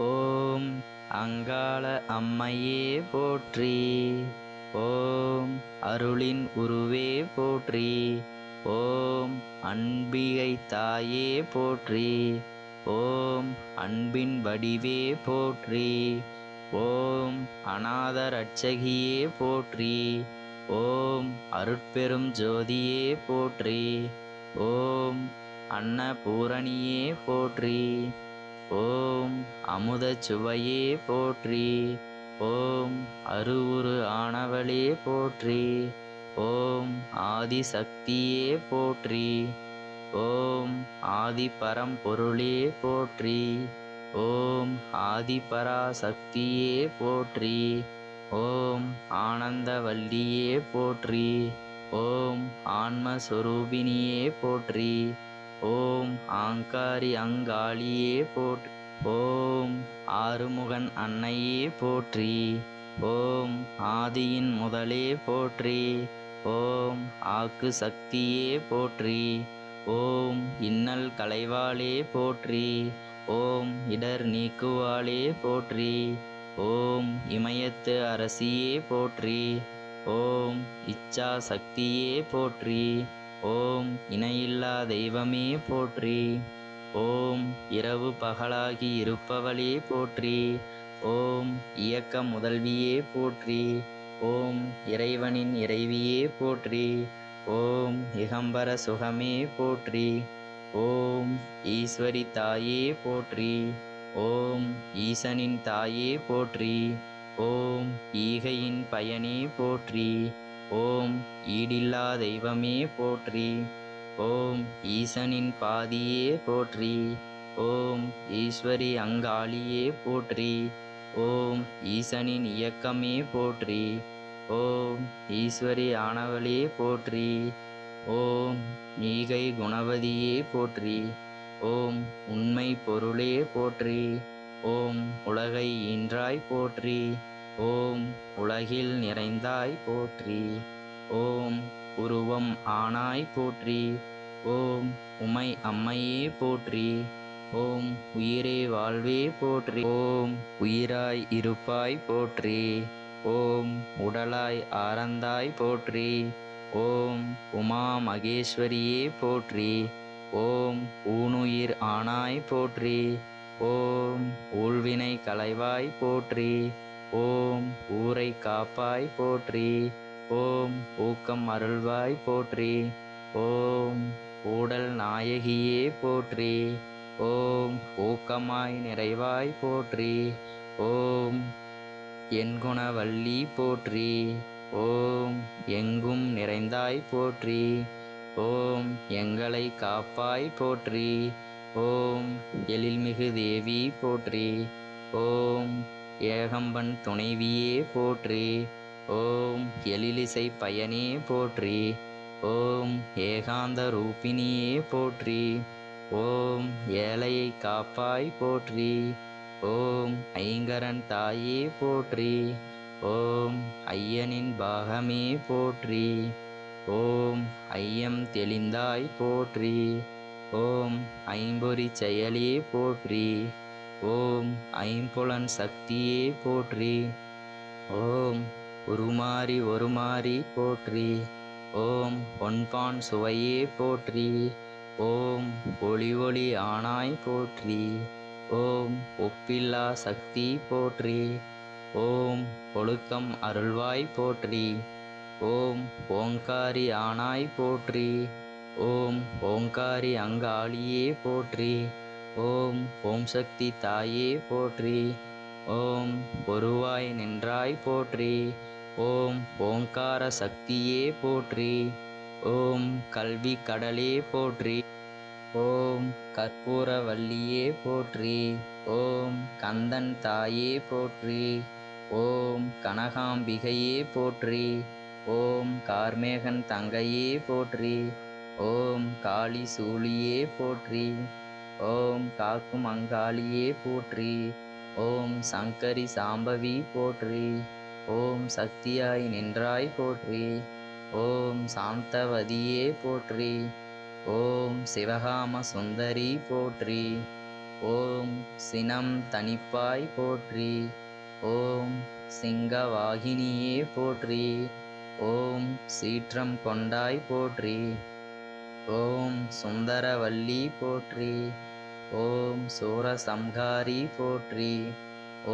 ஓம் அங்காள அம்மையே போற்றி. ஓம் அருளின் உருவே போற்றி. ஓம் அம்பிகை தாயே போற்றி. ஓம் அன்பின் வடிவே போற்றி. ஓம் அநாத ரட்சகியே போற்றி. ஓம் அருட்பெரும் ஜோதியே போற்றி. ஓம் அன்னபூரணியே போற்றி. ஓம் அமுதச் சுவையே போற்றி. ஓம் அருவுரு ஆனவளே போற்றி. ஓம் ஆதிசக்தியே போற்றி. ஓம் ஆதிபரம்பொருளே போற்றி. ஓம் ஆதிபராசக்தியே போற்றி. ஓம் ஆனந்தவல்லியே போற்றி. ஓம் ஆன்மஸ்வரூபிணியே போற்றி. ஓம் ஆங்காரி அங்காளியே போற்றி. ஓம் ஆறுமுகன் அன்னையே போற்றி. ஓம் ஆதியின் முதலே போற்றி. ஓம் ஆக்கு சக்தியே போற்றி. ஓம் இன்னல் களைவாளே போற்றி. ஓம் இடர் நீக்குவாளே போற்றி. ஓம் இமயத்து அரசியே போற்றி. ஓம் இச்சா சக்தியே போற்றி. ஓம் இணையில்லா தெய்வமே போற்றி. ஓம் இரவு பகலாகி இருப்பவளே போற்றி. ஓம் இயக்க முதல்வியே போற்றி. ஓம் இறைவனின் இறைவியே போற்றி. ஓம் இகம்பர சுகமே போற்றி. ஓம் ஈஸ்வரி தாயே போற்றி. ஓம் ஈசனின் தாயே போற்றி. ஓம் ஈகையின் பயனே போற்றி. ஓம் ஈடில்லா தெய்வமே போற்றி. ஓம் ஈசனின் பாதியே போற்றி. ஓம் ஈஸ்வரி அங்காளியே போற்றி. ஓம் ஈசனின் இயக்கமே போற்றி. ஓம் ஈஸ்வரி ஆனவளே போற்றி. ஓம் ஈகை குணவதியே போற்றி. ஓம் உண்மை பொருளே போற்றி. ஓம் உலகை ஈன்றாய் போற்றி. ஓம் உலகில் நிறைந்தாய் போற்றி. ஓம் உருவம் ஆனாய் போற்றி. ஓம் உமை அம்மையே போற்றி. ஓம் உயிரே வாழ்வே போற்றி. ஓம் உயிராய் இருப்பாய் போற்றி. ஓம் உடலாய் ஆரந்தாய் போற்றி. ஓம் உமா மகேஸ்வரியே போற்றி. ஓம் ஊனுயிர் ஆனாய் போற்றி. ஓம் ஊழ்வினை களைவாய் போற்றி. ஓம் ஊரை காப்பாய் போற்றி. ஓம் ஊக்கம் அருள்வாய் போற்றி. ஓம் ஊடல் நாயகியே போற்றி. ஓம் ஊக்கமாய் நிறைவாய் போற்றி. ஓம் என்குணவல்லி போற்றி. ஓம் எங்கும் நிறைந்தாய் போற்றி. ஓம் எங்களை காப்பாய் போற்றி. ஓம் எழில்மிகு தேவி போற்றி. ஓம் ஏகம்பன் துணைவியே போற்றி. ஓம் எழிலிசை பயனே போற்றி. ஓம் ஏகாந்த ரூபிணியே போற்றி. ஓம் ஏழையை காப்பாய் போற்றி. ஓம் ஐங்கரன் தாயே போற்றி. ஓம் ஐயனின் பாகமே போற்றி. ஓம் ஐயம் தெளிந்தாய் போற்றி. ஓம் ஐம்பொறி செயலே போற்றி. ஓம் ஐம்புலன் சக்தியே போற்றி. ஓம் உருமாறி ஒருமாறி போற்றி. ஓம் பொன்பான் சுவையே போற்றி. ஓம் ஒளி ஒளி ஆனாய் போற்றி. ஓம் ஒப்பில்லா சக்தி போற்றி. ஓம் ஒழுக்கம் அருள்வாய் போற்றி. ஓம் ஓங்காரி ஆனாய் போற்றி. ஓம் ஓங்காரி அங்காளியே போற்றி. ஓம் ஓம் சக்தி தாயே போற்றி. ஓம் ஒருவாய் நின்றாய் போற்றி. ஓம் ஓங்கார சக்தியே போற்றி. ஓம் கல்வி கடலே போற்றி. ஓம் கற்பூரவல்லியே போற்றி. ஓம் கந்தன் தாயே போற்றி. ஓம் கனகாம்பிகையே போற்றி. ஓம் கார்மேகன் தங்கையே போற்றி. ஓம் காளி சூழியே போற்றி. ஓம் காக்கும் அங்காளியே போற்றி. ஓம் சங்கரி சாம்பவி போற்றி. ஓம் சக்தியாய் நின்றாய் போற்றி. ஓம் சாந்தவதியே போற்றி. ஓம் சிவகாம சுந்தரி போற்றி. ஓம் சினம் தணிப்பாய் போற்றி. ஓம் சிங்கவாகினியே போற்றி. ஓம் சீற்றம் கொண்டாய் போற்றி. ஓம் சுந்தரவல்லி போற்றி. ஓம் சூரசம்ஹாரி போற்றி.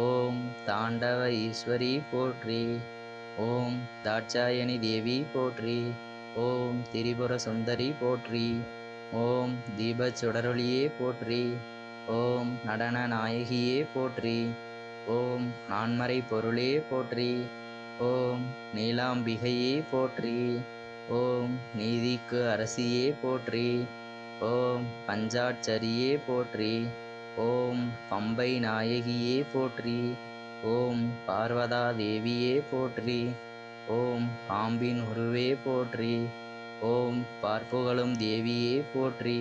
ஓம் தாண்டவ ஈஸ்வரி போற்றி. ஓம் தாட்சாயணி தேவி போற்றி. ஓம் திரிபுர சுந்தரி போற்றி. ஓம் தீபச் சுடரொளியே போற்றி. ஓம் நடன நாயகியே போற்றி. ஓம் நான்மறை பொருளே போற்றி. ஓம் நீலாம்பிகையே போற்றி. ஓம் நீதிக்கு அரசியே போற்றி. ஓம் பஞ்சாட்சரியே போற்றி. ஓம் பம்பை நாயகியே போற்றி. ஓம் பார்வதா தேவியே போற்றி. ஓம் பாம்பின் உருவே போற்றி. ஓம் பார்ப்புகழும் தேவியே போற்றி.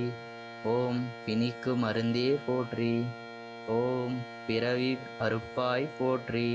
ஓம் பிணிக்கு மருந்தே போற்றி. ஓம் பிறவி அறுப்பாய் போற்றி.